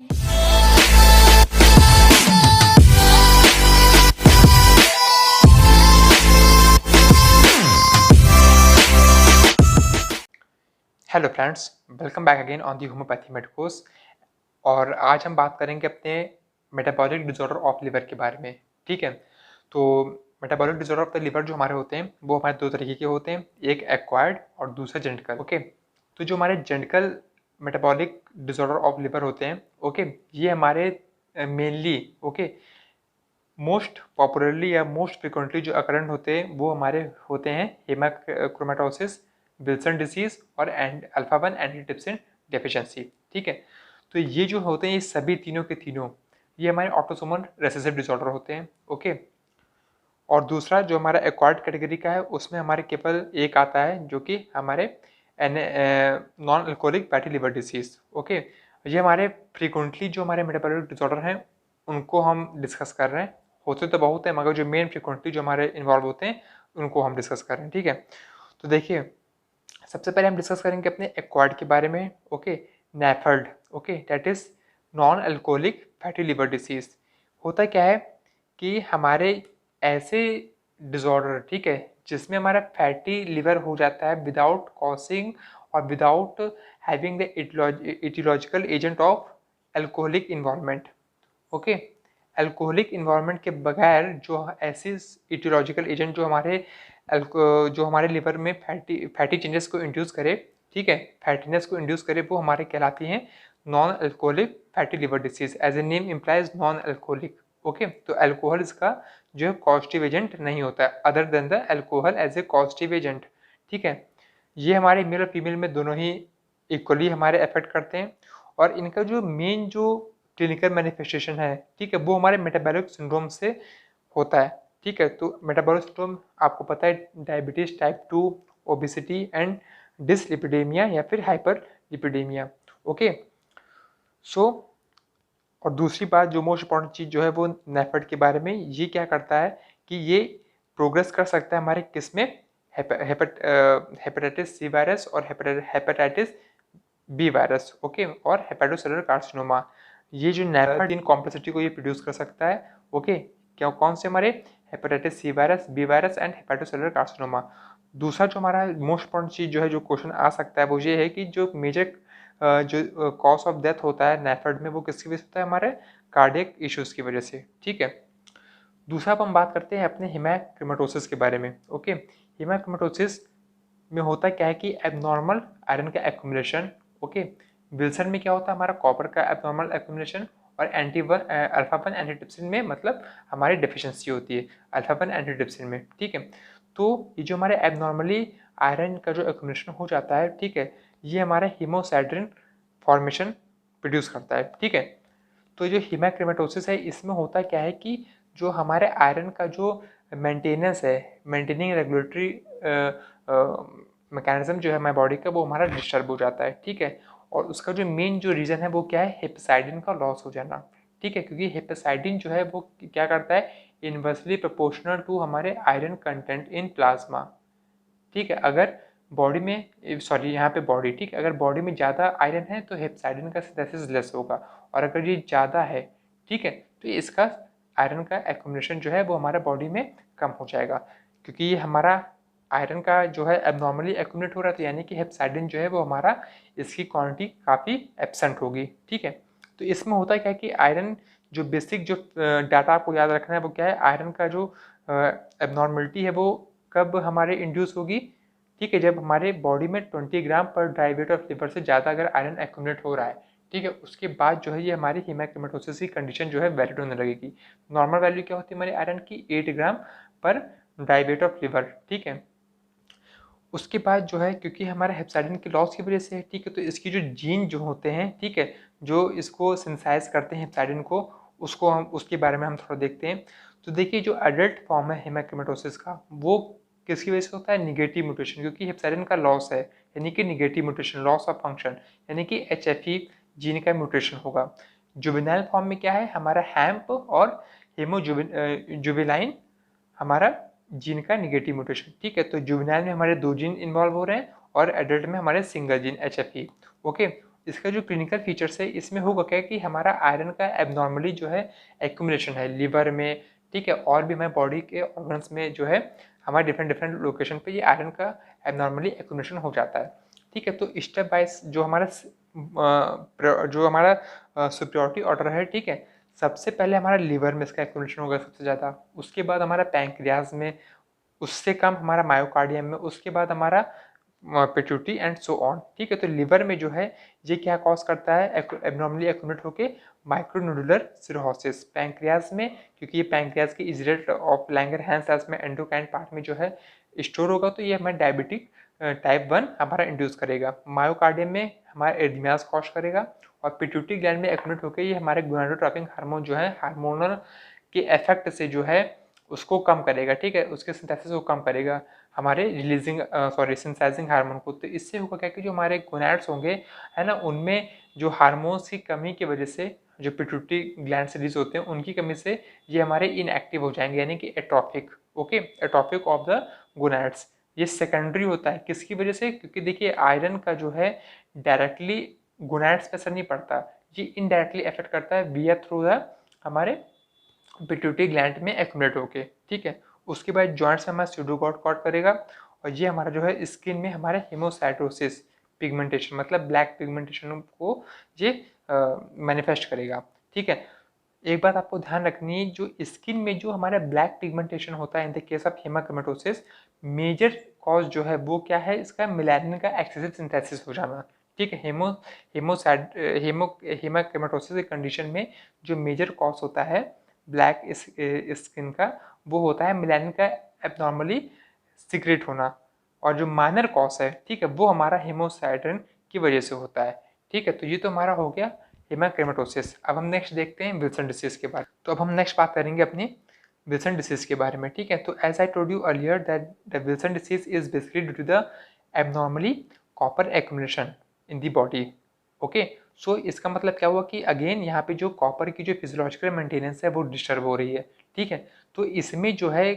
Hello friends, welcome back again on the homeopathy made course. और आज हम बात करेंगे अपने मेटाबॉलिक डिसऑर्डर ऑफ लिवर के बारे में। ठीक है, तो metabolic disorder of the liver जो हमारे होते हैं वो हमारे दो तरीके के होते हैं, एक एक्वायर्ड और दूसरा जेनेटिकल। ओके, तो जो हमारे genetical metabolic disorder of liver होते हैं, ओके, ये हमारे मेनली मोस्ट पॉपुलरली या मोस्ट फ्रिक्वेंटली जो अकरेंट होते हैं वो हमारे होते हैं हेमाक्रोमेटोसिस, विल्सन डिसीज और अल्फा 1 एंटीट्रिप्सिन डेफिशिएंसी। ठीक है, तो ये जो होते हैं ये सभी तीनों के तीनों ये हमारे ऑटोसोमल रिसेसिव डिसऑर्डर होते हैं। ओके, और दूसरा जो हमारा एक्वायर्ड कैटेगरी का है उसमें हमारे केवल एक आता है जो कि हमारे non alcoholic fatty liver disease. Okay, ये हमारे फ्रीक्वेंटली जो हमारे मेटाबॉलिक डिसऑर्डर हैं उनको हम डिस्कस कर रहे हैं। होते तो बहुत है मगर जो मेन फ्रीक्वेंटली जो हमारे इन्वॉल्व होते हैं उनको हम डिस्कस कर रहे हैं। ठीक है, तो देखिए सबसे पहले हम डिस्कस करेंगे अपने एक्वायर्ड के बारे में। ओके, नेफर्ड, okay, that is non alcoholic fatty liver disease. होता क्या है कि हमारे ऐसे डिसऑर्डर, ठीक है, जिसमें हमारा फैटी लिवर हो जाता है विदाउट कॉजिंग और without having the aetiological agent of alcoholic involvement. Okay, alcoholic environment के बगैर जो ऐसी इटियोलॉजिकल एजेंट जो हमारे लिवर में फैटी चेंजेस को इंड्यूस करे, ठीक है, फैटीनेस को इंड्यूस करे, वो हमारे कहलाती हैं non alcoholic fatty liver disease. As a name implies non alcoholic. Okay, तो अल्कोहल इसका जो है कॉस्टिव एजेंट नहीं होता है other than the alcohol as a causative agent. ठीक है, ये हमारे मेल और फीमेल में दोनों ही इक्वली हमारे अफेक्ट करते हैं और इनका जो मेन जो क्लिनिकल मैनिफेस्टेशन है, ठीक है, वो हमारे मेटाबॉलिक सिंड्रोम से होता है। ठीक है, तो मेटाबॉलिक सिंड्रोम आपको पता है diabetes type 2, obesity and dyslipidemia या फिर हाइपर लिपिडेमिया। ओके, सो और दूसरी बात जो मोस्ट इंपॉर्टेंट चीज़ जो है वो नेफर्ट के बारे में, ये क्या करता है कि ये प्रोग्रेस कर सकता है हमारे किस में, हेपेटाइटिस सी वायरस और हेपेटाइटिस बी वायरस। ओके, और हेपेटोसेलुलर कार्सिनोमा। ये जो नेफर्ट इन कॉम्प्लेक्सिटी को ये प्रोड्यूस कर सकता है। ओके, क्या कौन से हमारे hepatitis C virus, B virus and hepatocellular carcinoma. दूसरा जो हमारा मोस्ट इंपॉर्टेंट चीज़ जो है जो क्वेश्चन आ सकता है वो ये है कि जो मेजर जो कॉज ऑफ डेथ होता है नेफर्ट में वो किसकी वजह से होता है, हमारे कार्डियक इश्यूज़ की वजह से। ठीक है, दूसरा अब हम बात करते हैं अपने हेमाक्रोमेटोसिस के बारे में। ओके, हेमाक्रोमेटोसिस में होता क्या है कि एबनॉर्मल आयरन का एक्यूमुलेशन। ओके, विल्सन में क्या होता है, हमारा कॉपर का एबनॉर्मल एक्यूमुलेशन और अल्फा 1 एंटीट्रिप्सिन में मतलब हमारी डेफिशिएंसी होती है अल्फा 1 एंटीट्रिप्सिन में। ठीक है, तो ये जो हमारे एबनॉर्मली आयरन का जो एक्यूमुलेशन हो जाता है, ठीक है, ये हमारा हीमोसाइड्रिन फॉर्मेशन प्रोड्यूस करता है। ठीक है, तो जो हेमाक्रोमेटोसिस है इसमें होता क्या है कि जो हमारे आयरन का जो मेंटेनेंस है, मेंटेनिंग रेगुलेटरी मैकेनिज्म जो है हमारे बॉडी का, वो हमारा डिस्टर्ब हो जाता है। ठीक है, और उसका जो मेन जो रीज़न है वो क्या है, हेपेसाइडिन का लॉस हो जाना। ठीक है, क्योंकि हेपेसाइडिन जो है वो क्या करता है, इन्वर्सली प्रोपोर्शनल टू हमारे आयरन कंटेंट इन प्लाज्मा। ठीक है, अगर बॉडी में यहाँ पे बॉडी, ठीक है, अगर बॉडी में ज़्यादा आयरन है तो हेपेसाइडिन का सिंथेसिस लेस होगा, और अगर ये ज़्यादा है, ठीक है, तो इसका आयरन का एक्यूमुलेशन जो है वो हमारा बॉडी में कम हो जाएगा। क्योंकि ये हमारा आयरन का जो है एबनॉर्मली एक्यूमुलेट हो रहा है, तो यानी कि हेपेसाइडिन जो है वो हमारा इसकी क्वांटिटी काफ़ी एब्सेंट होगी। ठीक है, तो इसमें होता क्या है कि आयरन जो बेसिक जो डाटा आपको याद रखना है वो क्या है, आयरन का जो एबनॉर्मलिटी है वो कब हमारे इंड्यूस होगी, ठीक है, जब हमारे बॉडी में 20 ग्राम पर ड्राई वेट ऑफ लिवर से ज़्यादा अगर आयरन एक्यूमुलेट हो रहा है, ठीक है, उसके बाद जो है ये हमारी हेमाक्रोमेटोसिस की कंडीशन जो है वैलिड होने लगेगी। नॉर्मल वैल्यू क्या होती है हमारे आयरन की, 8 ग्राम पर ड्राई वेट ऑफ लिवर। ठीक है, उसके बाद जो है क्योंकि हमारा हेपेसाइडिन की लॉस की वजह से है, ठीक है, तो इसकी जो जीन जो होते हैं, ठीक है, जो इसको सिंथेसाइज करते हैं हेपेसाइडिन को, उसको हम उसके बारे में हम थोड़ा देखते हैं। तो देखिए जो एडल्ट फॉर्म है हेमाक्रोमेटोसिस का वो किसकी वजह से होता है, निगेटिव म्यूटेशन, क्योंकि हेपेसाइडिन का लॉस है, यानी कि negative mutation, loss of function, यानी कि HFE जीन का म्यूटेशन होगा। जुवेनाइल फॉर्म में क्या है, हमारा हैम्प और जुवेलाइन हमारा जीन का निगेटिव म्यूटेशन। ठीक है, तो जुवेनाइल में हमारे 2 जीन इन्वॉल्व हो रहे हैं और एडल्ट में हमारे सिंगल जीन HFE। ओके, इसका जो क्लिनिकल फीचर्स है इसमें होगा क्या कि हमारा आयरन का एबनॉर्मली जो है एक्यूमुलेशन है लिवर में, ठीक है, और भी हमारे बॉडी के ऑर्गन्स में जो है हमारे डिफरेंट डिफरेंट लोकेशन पे ये आयरन का एबनॉर्मली एक्यूमुलेशन हो जाता है, ठीक है। तो स्टेप वाइज जो हमारा सुप्योरिटी ऑर्डर है, ठीक है, सबसे पहले हमारा लिवर में इसका एक्यूमुलेशन होगा सबसे ज़्यादा, उसके बाद हमारा पैंक्रियाज में, उससे कम हमारा मायोकार्डियम में, उसके बाद हमारा पिट्यूटरी एंड सो ऑन, ठीक है। तो लिवर में जो है ये क्या कॉज करता है, एबनॉर्मली एक्यूमुलेट होके माइक्रोनोडुलर सिरोसिस। पैंक्रियाज में, क्योंकि ये पैंक्रियाज के इजलेट ऑफ लैंगरहैंस सेल्स में एंडोक्राइन पार्ट में जो है स्टोर होगा, तो ये हमारे डायबिटिक टाइप 1 हमारा इंड्यूस करेगा। मायोकार्डियम में हमारा एरिथमियाज कॉज करेगा, और पिट्यूटरी ग्लैंड में एक्यूमुलेट होकर ये हमारे गोनाडोट्रोपिन हार्मोन जो है हार्मोनल के इफेक्ट से जो है उसको कम करेगा, ठीक है, उसके सिंथेसिस को कम करेगा, हमारे सिंथेसाइजिंग हार्मोन को। तो इससे होगा क्या कि जो हमारे गोनैड्स होंगे, है ना, उनमें जो हार्मोन्स की कमी की वजह से जो पिट्यूटरी ग्लैंड से रिलीज होते हैं उनकी कमी से ये हमारे इनएक्टिव हो जाएंगे, यानी कि atrophic, okay, atrophic of the gonads. ये सेकेंडरी होता है किसकी वजह से, क्योंकि देखिए आयरन का जो है डायरेक्टली गोनैड्स पे असर नहीं पड़ता, ये इनडायरेक्टली इफेक्ट करता है विया थ्रू द हमारे पिट्यूटरी ग्लैंड में एक्यूमुलेट होके, ठीक है। उसके बाद जॉइंट्स में हमारा स्यूडोगॉट कॉट करेगा, और ये हमारा जो है स्किन में हमारे हेमोसाइटोसिस पिगमेंटेशन, मतलब ब्लैक पिगमेंटेशन को ये मैनिफेस्ट करेगा, ठीक है। एक बात आपको ध्यान रखनी है, जो स्किन में जो हमारा ब्लैक पिगमेंटेशन होता है in the case of haemochromatosis, major cause जो है वो क्या है, इसका मेलानिन का एक्सेसिव सिंथेसिस हो जाना, ठीक है। हेमाक्रोमेटोसिस की कंडीशन में जो मेजर कॉज होता है ब्लैक स्किन का, वो होता है मेलानिन का एबनॉर्मली सीक्रेट होना, और जो माइनर कॉज है, ठीक है, वो हमारा हेमोसाइटिन की वजह से होता है, ठीक है। तो ये तो हमारा हो गया हेमाक्रोमेटोसिस। अब हम नेक्स्ट देखते हैं विल्सन डिसीज के बारे में। तो अब हम नेक्स्ट बात करेंगे अपनी विल्सन डिसीज के बारे में, ठीक है। तो as I told you earlier that the Wilson disease is basically due to the abnormally copper accumulation in the body, okay. So इसका मतलब क्या हुआ कि अगेन यहाँ पे जो कॉपर की जो फिजियोलॉजिकल मेंटेनेंस है वो डिस्टर्ब हो रही है, ठीक है। तो इसमें जो है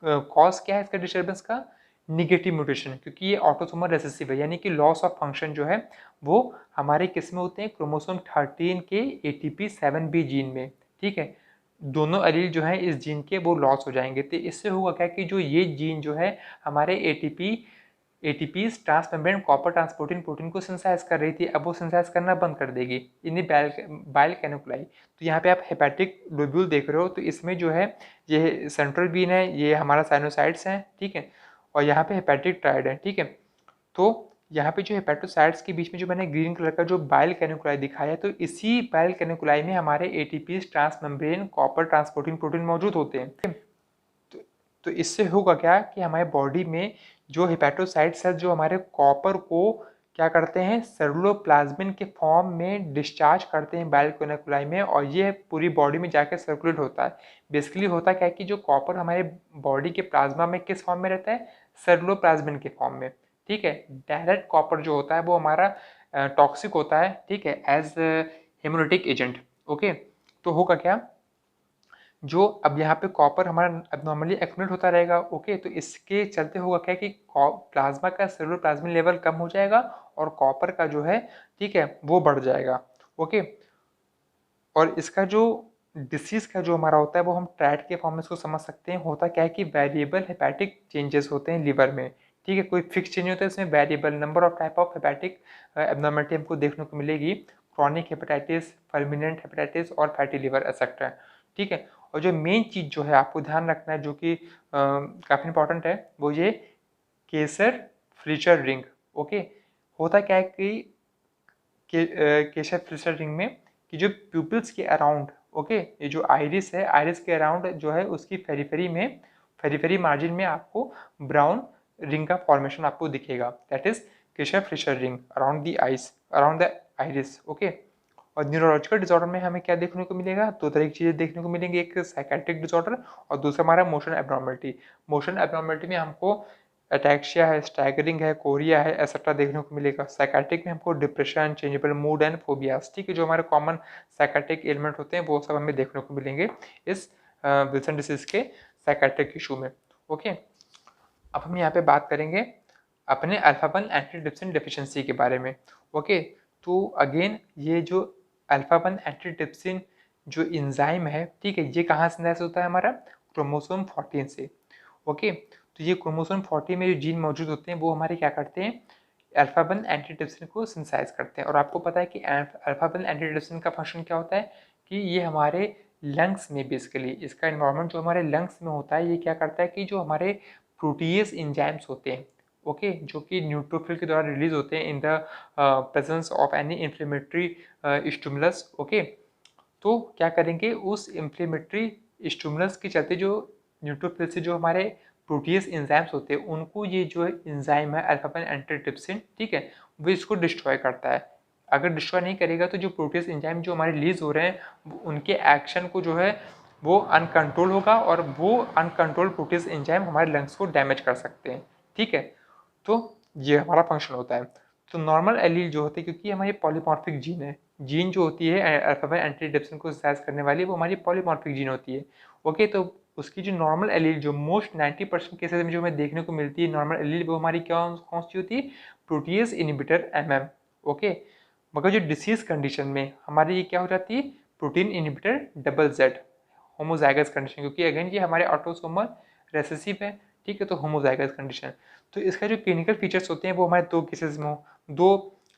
कॉज क्या है इसका डिस्टर्बेंस का, निगेटिव म्यूटेशन, क्योंकि ये ऑटोसोमल रिसेसिव है, यानी कि लॉस ऑफ फंक्शन जो है वो हमारे किस में होते हैं, क्रोमोसोम 13 के ATP7B जीन में, ठीक है। दोनों एलील जो है इस जीन के वो लॉस हो जाएंगे। तो इससे होगा क्या कि जो ये जीन जो है हमारे ATPs ट्रांसमेम्ब्रेन कॉपर ट्रांसपोर्टिन प्रोटीन को सिंथेसाइज कर रही थी, अब वो सिंथेसाइज करना बंद कर देगी इन बाइल कैनुकुलाई। तो यहाँ पे आप हेपेटिक लोब्यूल देख रहे हो, तो इसमें जो है ये सेंट्रल वीन है, ये हमारा साइनोसाइड्स हैं, ठीक है, और यहाँ पे हेपेटिक ट्राइड है, ठीक है। तो यहाँ पे जो हेपेटोसाइड्स के बीच में जो मैंने ग्रीन कलर का जो बाइल कैनुकुलाई दिखाया है, तो इसी बाइल कैनुकुलाई में हमारे ATPs ट्रांसमेम्ब्रेन कॉपर ट्रांसपोर्टिन प्रोटीन मौजूद होते हैं। तो इससे होगा क्या कि हमारे बॉडी में जो हेपेटोसाइट्स है जो हमारे कॉपर को क्या करते हैं, सेलुलोप्लाज्मिन के फॉर्म में डिस्चार्ज करते हैं बाइल कैनुकुलाई में, और ये पूरी बॉडी में जाकर सर्कुलेट होता है। बेसिकली होता क्या है कि जो कॉपर हमारे बॉडी के प्लाज्मा में किस फॉर्म में रहता है, सेलुलोप्लाज्मिन के फॉर्म में, ठीक है। डायरेक्ट कॉपर जो होता है वो हमारा टॉक्सिक होता है, ठीक है, एज हेमोलिटिक एजेंट, ओके। तो होगा क्या, जो अब यहाँ पे कॉपर हमारा एबनॉर्मली एक्यूमुलेट होता रहेगा, ओके। तो इसके चलते होगा क्या कि प्लाज्मा का सेलुलर प्लाज्मिन लेवल कम हो जाएगा, और कॉपर का जो है, ठीक है, वो बढ़ जाएगा, ओके। और इसका जो डिसीज का जो हमारा होता है वो हम ट्रैट के फॉर्म में इसको समझ सकते हैं। होता क्या है कि वेरिएबल हेपेटिक चेंजेस होते हैं लिवर में, ठीक है, कोई फिक्स चेंज होता है इसमें, variable number of type of hepatic abnormality हमको देखने को मिलेगी, क्रॉनिक हेपेटाइटिस, फर्मिनेंट हेपेटाइटिस और फैटी लिवर एक्सेट्रा, ठीक है। और जो मेन चीज़ जो है आपको ध्यान रखना है, जो कि काफ़ी इंपॉर्टेंट है, वो ये केसर फ्रिशर रिंग, ओके। होता क्या है कि केशर फ्रिशर रिंग में कि जो प्यूपिल्स के अराउंड, ओके, ये जो आइरिस है, आइरिस के अराउंड जो है उसकी फेरीफेरी मार्जिन में आपको ब्राउन रिंग का फॉर्मेशन आपको दिखेगा, that is Kayser Fleischer ring around the eyes, around the iris, okay. और न्यूरोलॉजिकल डिसऑर्डर में हमें क्या देखने को मिलेगा, दो तरह की चीज़ें देखने को मिलेंगी, एक साइकेट्रिक डिसऑर्डर और दूसरा हमारा मोशन एब्नॉर्मलिटी। मोशन एब्नॉर्मलिटी में हमको अटैक्सिया है, स्टैगरिंग है, कोरिया है, एक्सेट्रा देखने को मिलेगा। साइकेट्रिक में हमको depression, changeable mood and phobias, ठीक है, जो हमारे कॉमन साइकेट्रिक एलिमेंट होते हैं वो सब हमें देखने को मिलेंगे इस विल्सन डिसीज के साइकेट्रिक इशू में, ओके। अब हम यहाँ पे बात करेंगे अपने अल्फा 1 एंटीट्रिप्सिन डेफिशिएंसी के बारे में, ओके। तो अगेन ये जो अल्फा 1 एंटीट्रिप्सिन जो इंजाइम है, ठीक है, ये कहाँ सिंथेसाइज होता है हमारा क्रोमोसोम 14 से। ओके, तो ये क्रोमोसोम 14 में जो जीन मौजूद होते हैं वो हमारे क्या करते हैं, अल्फा 1 एंटीट्रिप्सिन को सिंथेसाइज करते हैं। और आपको पता है कि अल्फा 1 एंटीट्रिप्सिन का फंक्शन क्या होता है कि ये हमारे लंग्स में बेसिकली इसका इन्वायरमेंट जो हमारे लंग्स में होता है, ये क्या करता है कि जो हमारे प्रोटीएस एंजाइम्स होते हैं, ओके, जो कि न्यूट्रोफिल के द्वारा रिलीज होते हैं in the presence of any inflammatory stimulus, okay, तो क्या करेंगे उस इन्फ्लेमेटरी स्टिमुलस के चलते जो न्यूट्रोफिल से जो हमारे प्रोटीएस एंजाइम्स होते हैं उनको ये जो एंजाइम है अल्फा 1 एंटीट्रिप्सिन, ठीक है, वो इसको डिस्ट्रॉय करता है। अगर डिस्ट्रॉय नहीं करेगा तो जो प्रोटीएस एंजाइम जो हमारे रिलीज हो रहे हैं उनके एक्शन को जो है वो अनकंट्रोल होगा और वो अनकंट्रोल प्रोटीएस एंजाइम हमारे लंग्स को डैमेज कर सकते हैं, ठीक है। तो ये हमारा फंक्शन होता है। तो नॉर्मल एलील जो होते हैं, क्योंकि हमारी पॉलीमॉर्फिक जीन है, जीन जो होती है अल्फा 1 एंटीट्रिप्सिन को सिंथेसाइज करने वाली वो हमारी पॉलीमॉर्फिक जीन होती है, ओके। तो उसकी जो नॉर्मल एलील जो मोस्ट 90% केसेस में जो हमें देखने को मिलती है नॉर्मल एलील, वो हमारी क्या कौन सी होती है, प्रोटीएस इनहिबिटर MM, ओके। मगर जो डिसीज कंडीशन में हमारी ये क्या हो जाती है, protein inhibitor DZ, homozygous condition, क्योंकि अगेन ये हमारे ऑटोसोमल रेसेसिव है, ठीक है, तो होमोजाइगस कंडीशन। तो इसका जो क्लिनिकल फीचर्स होते हैं वो हमारे दो केसेस में दो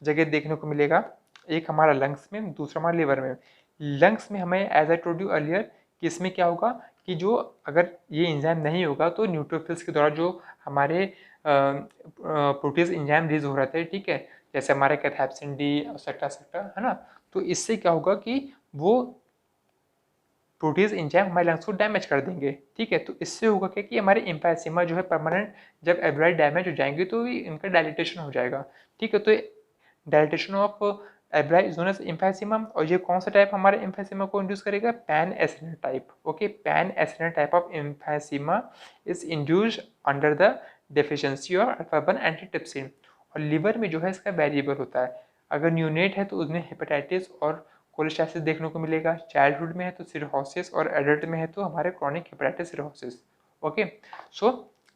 जगह देखने को मिलेगा, एक हमारा लंग्स में, दूसरा हमारे लिवर में। लंग्स में हमें as I told you earlier कि इसमें क्या होगा कि जो अगर ये एंजाइम नहीं होगा तो न्यूट्रोफिल्स के द्वारा जो हमारे प्रोटीज एंजाइम रिलीज हो रहे थे, ठीक है, जैसे हमारे कैथेप्सिन डी एक्सेट्रा, है ना, तो इससे क्या होगा कि वो प्रोटीज एंजाइम हमारे लंग्स को डैमेज कर देंगे, ठीक है। तो इससे होगा क्या कि हमारे एम्फाइसीमा जो है परमानेंट, जब एल्वेओलाई डैमेज हो जाएंगे तो इनका डायलिटेशन हो जाएगा, ठीक है। तो dilatation of alveoli is known as emphysema. और ये कौन सा टाइप हमारे एम्फाइसीमा को इंड्यूस करेगा, pan acinar type, okay. Pan acinar type of emphysema is induced under the deficiency of alpha 1 antitrypsin. और लिवर में जो है इसका वेरिएबल होता है, अगर न्यूनेट है तो उसमें हेपेटाइटिस और कोलेस्टासिस देखने को मिलेगा, चाइल्डहुड में है तो सिरोसिस, और एडल्ट में है तो हमारे क्रॉनिक हेपेटाइटिस सिरोसिस, ओके। सो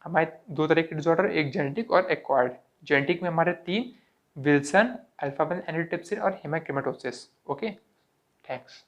हमारे दो तरह के डिसऑर्डर, एक जेनेटिक और एक्वायर्ड। जेनेटिक में हमारे 3, विल्सन, अल्फा 1 एंटीट्रिप्सिन और हेमाक्रोमेटोसिस, ओके। थैंक्स।